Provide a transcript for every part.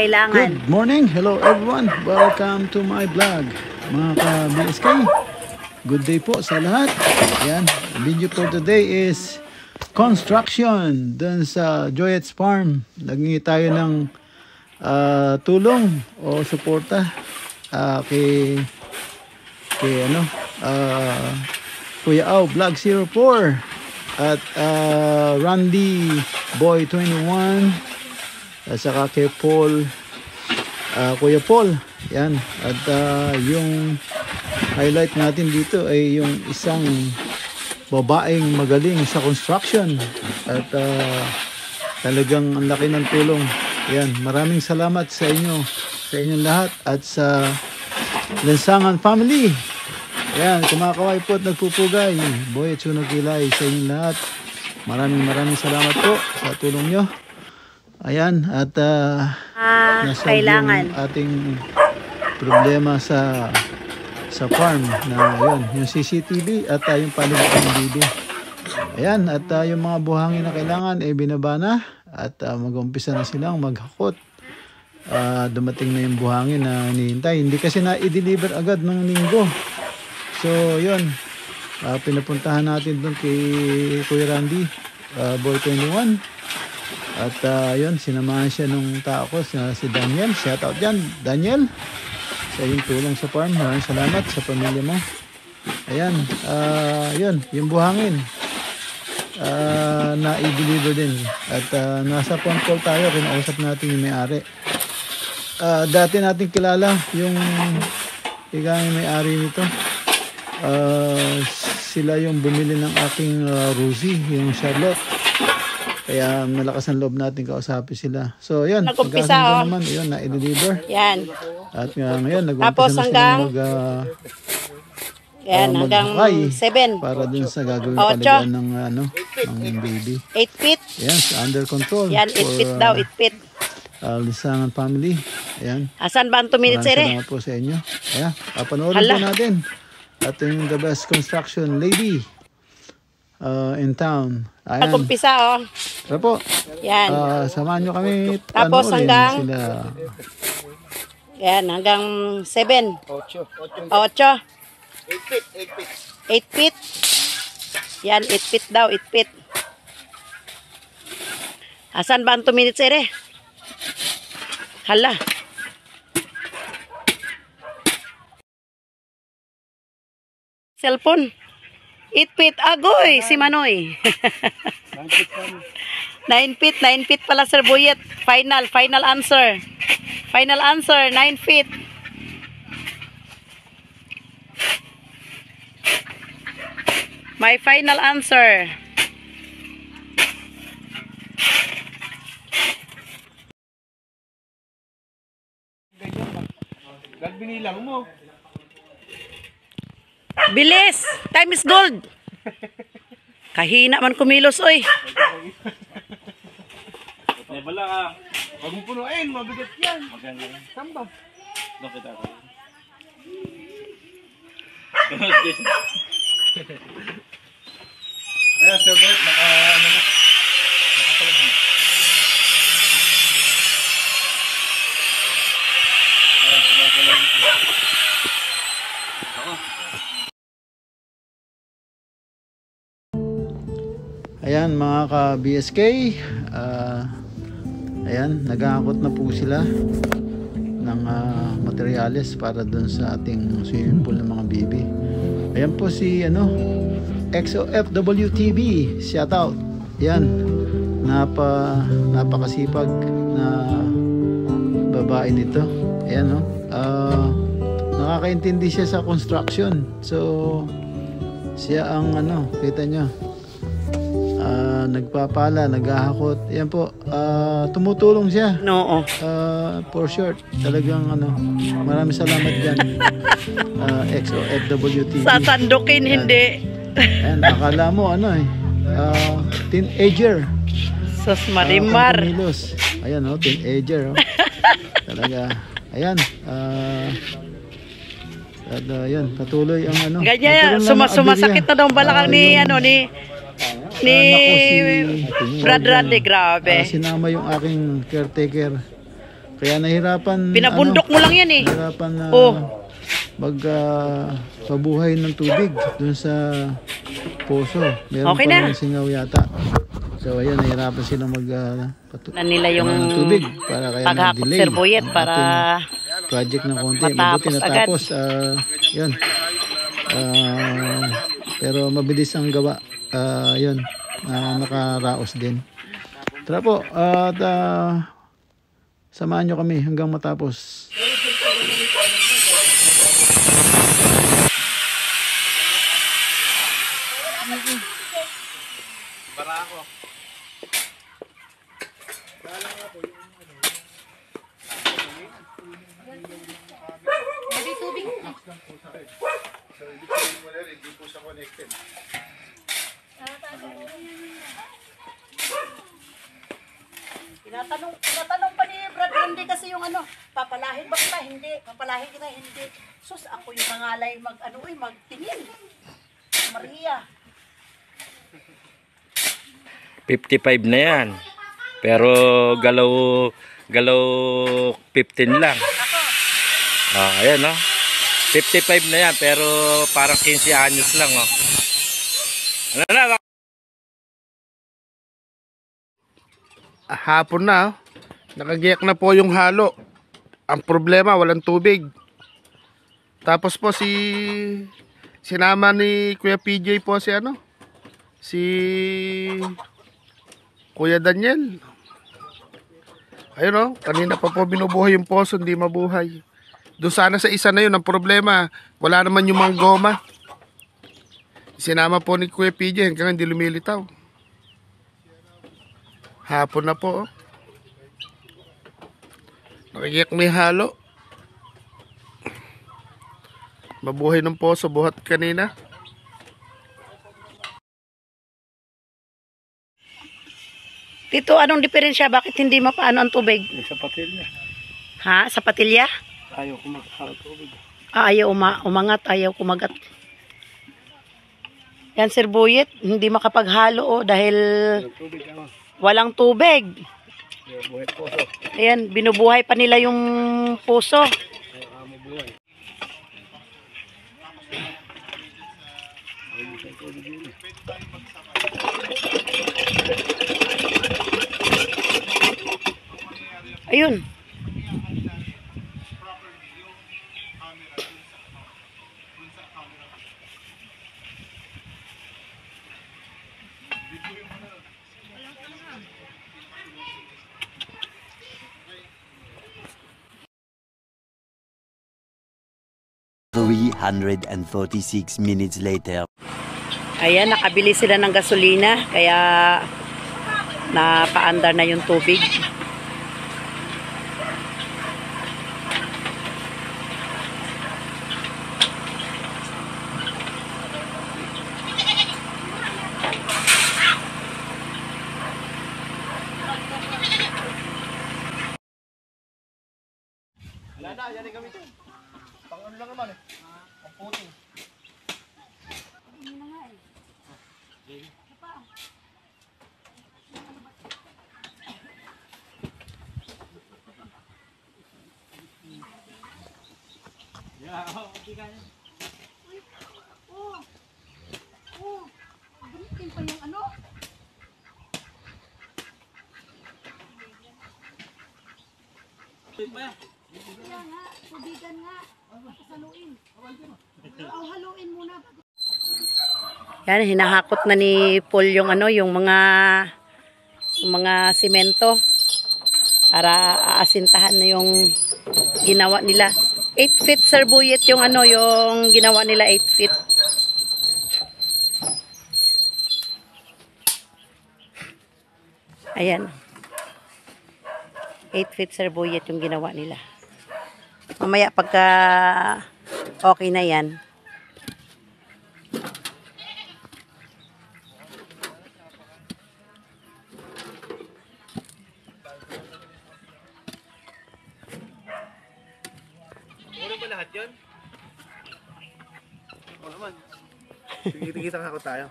kailangan. Good morning, hello everyone. Welcome to my vlog. Mga ka-BSK, good day po sa lahat. Ayan, video for today is construction dun sa Joyett's Farm. Lagi tayo ng tulong o suporta kay Kuya Au Vlog 04 at Randy Boy 21 at saka kay Paul, Kuya Paul. Yan. At yung highlight natin dito ay yung isang babaeng magaling sa construction at talagang ang laki ng tulong. Yan. Maraming salamat sa inyo, sa inyong lahat at sa Lansangan family. Yan, kumakaway po at nagpupugay. Boy at sunog kilay sa inyong lahat. Maraming salamat po sa tulong nyo. Ayan, at nasa kailangan yung ating problema sa farm na yun, yung CCTV at yung palibutan ng BB. Ayan, at yung mga buhangin na kailangan ay binaba na at mag-umpisa na silang maghakot. Dumating na yung buhangin na hinihintay. Hindi kasi na i-deliver agad nung linggo. So, yun. Pinapuntahan natin doon kay Kuya Randy, Boy 21. At yun, sinamahan siya nung tao ko, si Daniel. Shout out dyan, Daniel. Sa iyong tulong sa farm. Maraming salamat sa pamilya mo. Ayan, yun, yung buhangin. Na i-deliver din. At nasa phone call tayo, kinausap natin yung may-ari. Dati natin kilala yung may-ari nito. Sila yung bumili ng aking Rosie, yung Charlotte. Kaya malakas ang loob natin kausapin sila. So yan, nag-umpisa naman, yun, na-deliver. Yan. At ngayon, tapos hanggang hanggang 7 para dun sa gagawin palibuan ng baby. 8 feet. Yan, under control. Yan, 8 feet daw, 8 feet. Lansangan family. Ayan. Asan ba ang 2 minutes, Salamat po sa inyo. Ayan, panoorin po natin. At yung the best construction lady in town. Ayan. Nag-umpisa, Tara po. Yan. Samahan nyo kami. Tapos hanggang sila. Yan, hanggang 7. 8. 8 feet. Yan, 8 feet daw, 8 feet. Asan ba ang 2 minutes, Hala. Cellphone. 8 feet. Agoy, si Manoy. 9 feet pala, Sir Boyet. Final answer. Final answer, 9 feet. My final answer. Binilang mo. Bilis! Time is gold! Kahina man kumilos, oy. May bala ka. Huwag mo punuin, mabigat yan. Samba. Bakit ako? Ayan, Sir Bert, nakapalag mo. Ayan mga ka-BSK, ayan, nag-aakot na po sila ng materyales para dun sa ating swimming pool ng mga baby. Ayan po si XOFWTV, shout out. Ayan, napakasipag na babae nito. Ayan, nakakaintindi siya sa construction. So siya ang kita nyo, nagpapala, naghahakot. Yan po, tumutulong siya. No. For short, talagang maraming salamat dyan. XOFWTV. Sasandukin, hindi. And akala mo teenager. Sus Marimar. Ayan, teenager. Talaga. Ayan. At yan, patuloy ang Ganyan, sumasakit na daw ang balakang ni Brad Randy, grabe. Sinama yung aking caretaker Kaya nahirapan, Pinabundok mo lang yan eh. nahirapan na Oh. pabuhay ng tubig dun sa poso. Meron Okay pa na. rin singaw yata. So ayan, nahirapan sila Na nila yung ng tubig para kaya paghakot na-delay Sir Boyet ang para ating project ng konti. matapos Mabuti agad. natapos. Yun. Pero mabilis ang gawa. Yun. Nakaraos din. Tara po. At samahan nyo kami hanggang matapos. Tinatanong pa ni Brad Randy kasi yung ano, papalahin ba kita? Hindi. Papalahin kita? Hindi. Sus, ako yung mangalay magtingin. Maria. 55 na yan. Pero galaw 15 lang. Ayan oh. 55 na yan pero parang 15 anyos lang oh. Ano na? Hapon na, nakagiyak na po yung halo. Ang problema, walang tubig. Tapos po sinama ni Kuya PJ po si Kuya Daniel. Ayun o, kanina pa po binubuhay yung poso, hindi mabuhay. Doon sana sa isa na yun, ang problema, wala naman yung mga goma. Sinama po ni Kuya PJ hanggang hindi lumilitaw. Hapon na po. Nakikiyak may halo. Mabuhay ng poso, buhat kanina. Tito, anong diferensya? Bakit hindi mapaano ang tubig? Sa patilya. Ha? Sa patilya? Ayaw kumakakaw tubig. Ayaw umangat, ayaw kumagat. Yan Sir Boyet, hindi makapaghalo dahil Tubig ako. walang tubig. Buhay poso. Ayan, binubuhay pa nila yung puso. Mabuhay. Ayun. $346 later. Ayan, nakabili sila ng gasolina, kaya napaandar na yung tubig. Yan, hinahakot na ni Paul yung yung mga simento para aasintahan na yung ginawa nila. 8 feet Sir Boyet yung yung ginawa nila 8 feet. Ayan. 8 feet Sir Boyet yung ginawa nila. Mamaya pagka okay na yan, Lahat yun? Oo naman. Kita nga ako tayo.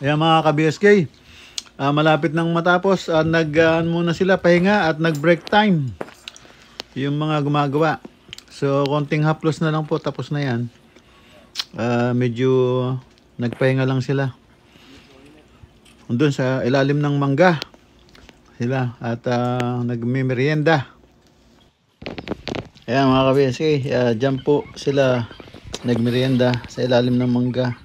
Ayan mga ka-BSK, malapit nang matapos. Muna sila pahinga at nag-break time. Yung mga gumagawa. So, konting haplos na lang po. Tapos na yan. Medyo nagpahinga lang sila. Doon sa ilalim ng mangga. Sila. At nagmimerienda. Ayan mga ka-BSK. Dyan po sila nagmerienda sa ilalim ng mangga.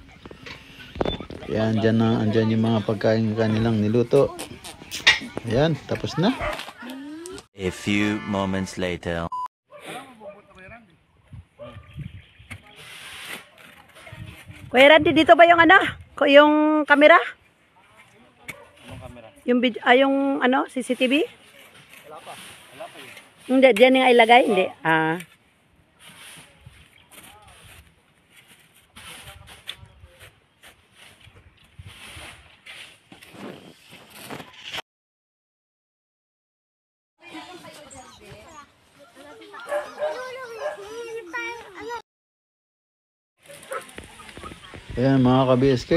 Ayan, andyan yung mga pagkain kanilang niluto. Ayan, tapos na. A few moments later. Kuya Randy, dito ba yung ano? Yung camera? Anong camera? Yung yung ano, CCTV? Wala pa Hindi, diyan yung ilagay, hindi. Ayan mga ka-BSK,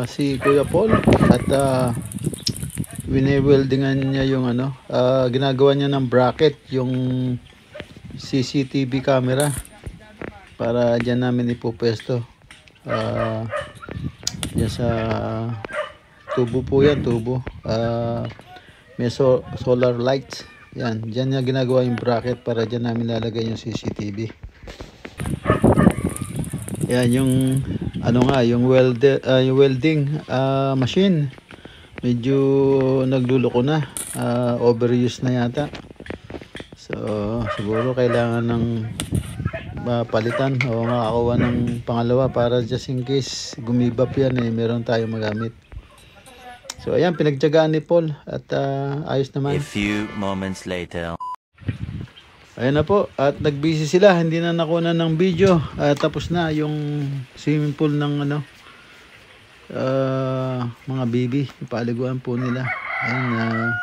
si Kuya Paul at wine-weldingan niya yung ano, ginagawa niya ng bracket yung CCTV camera para dyan namin ipupwesto. Dyan sa tubo po yan, tubo. May solar lights. Yan, dyan niya ginagawa yung bracket para dyan namin lalagay yung CCTV. Yan yung ano nga, yung welding machine. Medyo nagluloko na. Overuse na yata. So, siguro kailangan ng palitan o makakuha ng pangalawa para just in case gumibap yan meron tayong magamit. So, ayan, pinagtiyagaan ni Paul at ayos naman. A few moments later. Ayan na po, at nagbisi sila, hindi na nakuha ng video. Tapos na yung swimming pool ng ano, mga baby, paliguan po nila. Ayan,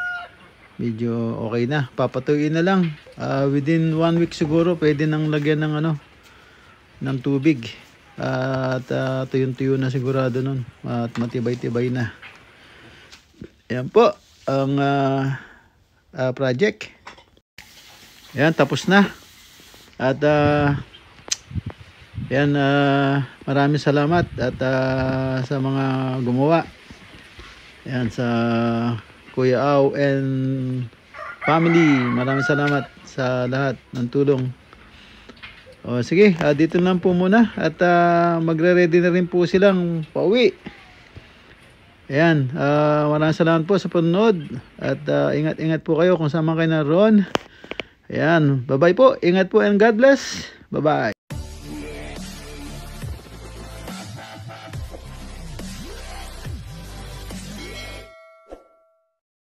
medyo okay na, papatuyin na lang. Within 1 week siguro pwede nang lagyan ng ano, ng tubig. At tuyo-tuyo na sigurado nun, at matibay-tibay na. Ayan po ang project. Ayan, tapos na. At ayan, maraming salamat at sa mga gumawa. Ayan, sa Kuya Au and family, maraming salamat sa lahat ng tulong. O sige, dito lang po muna at magre-ready na rin po silang pauwi. Ayan, maraming salamat po sa panonood at ingat-ingat po kayo kung saan man kayo naroon. Ayan, bye-bye po. Ingat po and God bless. Bye-bye.